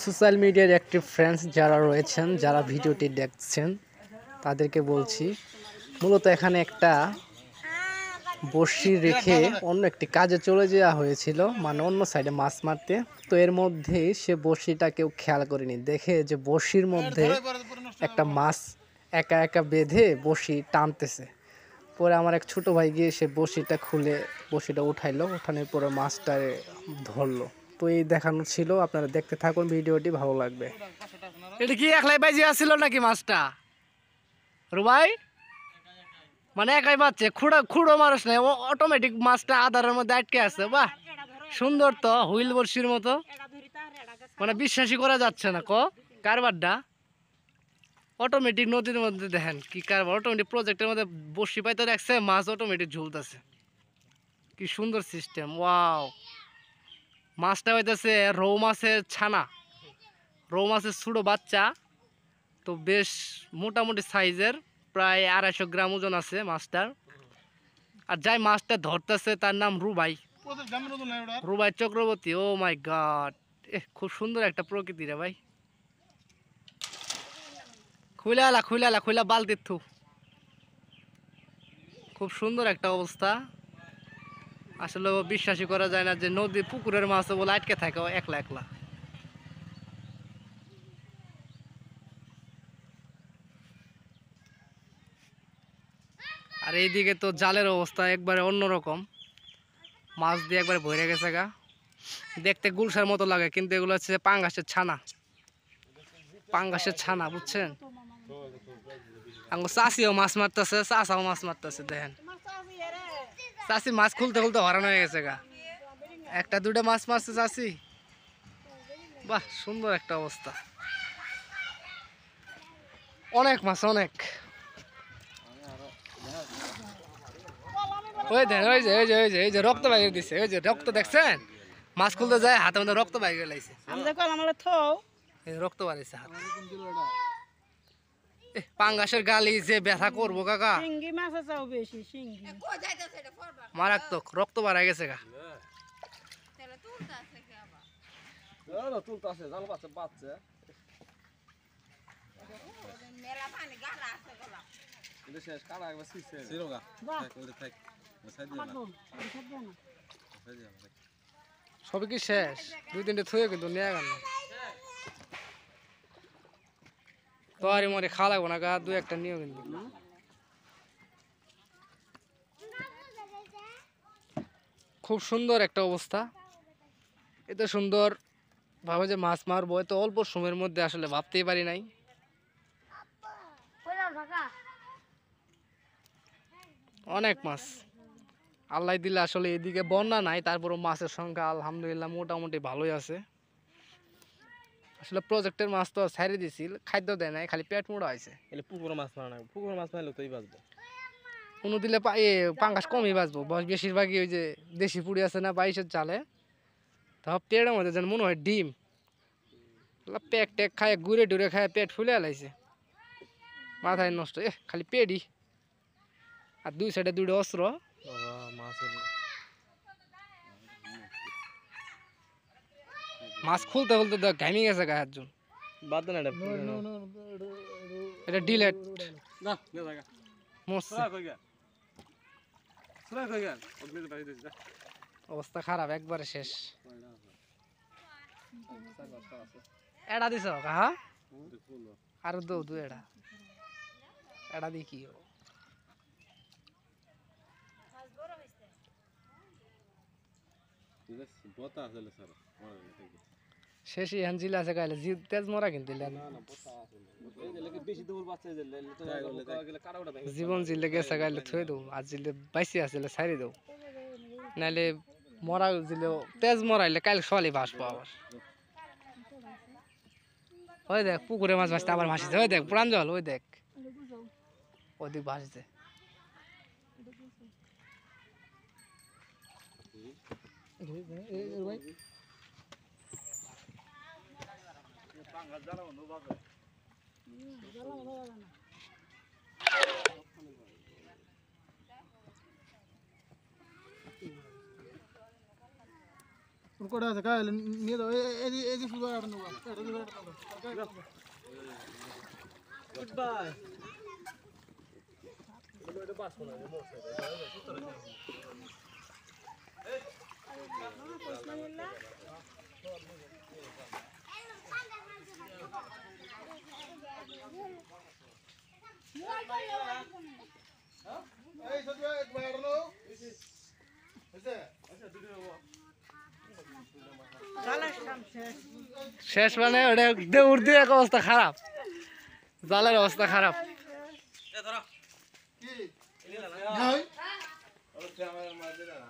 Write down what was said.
Social মিডিয়ার active friends যারা রয়েছেন, যারা ভিডিওটি দেখছেন তাদেরকে বলছি, মূলত এখানে একটা বড়শি রেখে অন্য একটি কাজে চলে যাওয়া হয়েছিল, মানে অন্য সাইডে মাছ মারতে। তো এর মধ্যেই সে বড়শিটা কেউ খেয়াল করেনি, দেখে যে বড়শির মধ্যে একটা মাছ একা একা বেঁধে বড়শি টানতেছে। পরে আমার এক ছোট ভাই গিয়ে সে বড়শিটা খুলে বড়শিটা উঠাইলো, উঠানোর পরে মাছটা ধরলো। তো এই দেখানো ছিল, আপনারা দেখতে থাকুন, ভিডিওটি ভালো লাগবে। এটা কি একলাই বাজি আসছিল নাকি মাছটা রুবাই? মানে একাই বাচ্চে খুঁড়ো মানুষ নাই, অটোমেটিক মাছটা আধারের মধ্যে আটকে আছে। বাহ, সুন্দর তো, হুইল বড়শির মতো, মানে বিশ্বাসই করা যাচ্ছে না। কারবারটা অটোমেটিক নদীর মধ্যে দেখেন কি কারবার, অটোমেটিক প্রজেক্টের মধ্যে বড়শি পাইতে রাখছে, মাছ অটোমেটিক ঝুলতেছে। কি সুন্দর সিস্টেম, ওয়াও। মাছটা হইতেছে রৌ মাছের ছানা, রৌ মাছের ছোটো বাচ্চা। তো বেশ মোটামুটি সাইজের, প্রায় 250 গ্রাম ওজন আছে মাছটার। আর যাই মাছটা ধরতেছে তার নাম রুবাই, রুবাই চক্রবর্তী। ও মাই গড, খুব সুন্দর একটা প্রকৃতি রে ভাই। খুইলা বালতির থু, খুব সুন্দর একটা অবস্থা। আসলে বিশ্বাসই করা যায় না যে নদী পুকুরের মাছও বলে আটকে থাকে একলা একলা। আর এইদিকে তো জালের অবস্থা একবারে অন্যরকম, মাছ দিয়ে একবারে ভরে গেছে গা। দেখতে গুলশার মতো লাগে, কিন্তু এগুলো হচ্ছে পাঙ্গাসের ছানা, পাঙ্গাসের ছানা, বুঝছেন? চাষিও মাছ মারতেছে, চাষাও মাছ মারতেছে। দেখেন চাষি মাছ খুলতে খুলতে হরান হয়ে গেছে গা, একটা দুটা মাছ মারছে চাষি। বাহ, সুন্দর একটা অবস্থা, অনেক মাছ, অনেক। ওই দেন, ওই যে ওই যে ওই যে এই যে রক্ত বাইরে দিছে, ওই যে রক্ত দেখছেন? মাছ খুলতে যায় হাতের মধ্যে রক্ত বাইরে লাইছে, রক্ত বাড়িছে হাত। পাঙ্গাসের গালি যে ব্যথা করবো কাকা, মারাত্মক, রক্ত বাড়াই গেছে গা। সবই কি শেষ? 2-3টে থুয়ে কিন্তু নিয়ে গেল তো, আরে মরে খাওয়া লাগবো না গা, 2-1টা নিয়েও কিন্তু। খুব সুন্দর একটা অবস্থা। এত সুন্দর ভাবে যে মাছ মারবো এত অল্প সময়ের মধ্যে, আসলে ভাবতেই পারি নাই। অনেক মাছ আল্লাহ দিলে, আসলে এদিকে বন্যা নাই, তারপরও মাছের সংখ্যা আলহামদুলিল্লাহ মোটামুটি ভালোই আছে। আসলে প্রজেক্টের মাছ তো ছাড়ি দিছিল, খাদ্য দেয় নাই, খালি পেট মোড়া হয়েছে। পুকুর মাছ মারা না, পুকুর মাছ মারলে তোই বাঁচবে। কোনো দিলে পাঙ্গাস কমই বাঁচবো, বেশিরভাগই ওই যে দেশি পুড়ি আছে না 22-এর চালে, তো পেটের মধ্যে যেন মনে হয় ডিম, পেক টেক খায় ঘুরে টুরে খায়, পেট ফুলে লাইছে, মাথায় নষ্ট। খালি পেটই, আর 2 সাইডে 2টা অস্ত্র। মাছ খুলতে খুলতে দেখ ঘামি গেছে গায়ে একজন। এটা ডিলেট অবস্থা খারাপ, একবারে শেষ। এড়া দিছ কাহা, আর দু এড়া এড়া দি কি শেষ ইহান জিলা আছে গাইলে তেজ মরা কিন্তু জীবন জিলে গেছে গাইলে থুয়ে দেবো, আর জিলে বাইসি আসলে ছাড়ি দেবো, নাইলে মরা জিলে তেজ মরাইলে কাল সকালে ভাসবো আবার। ওই দেখ পুকুরে মাছ ভাসতে আবার ভাসিছে, ওই দেখ পুরান জল, ওই দেখ ওদিক ভাসছে। কোটা আছে কাল নিয়ে দাও এই যে সুদা আর নেবা এটা দিবে গুড বাই এই সুদা এক বার নাও হইছে শেষ মানে ওটা দৌড় দিয়ে এক অবস্থা খারাপ, জালের অবস্থা খারাপ। কি যাই ওর ক্যামেরার মাঝে না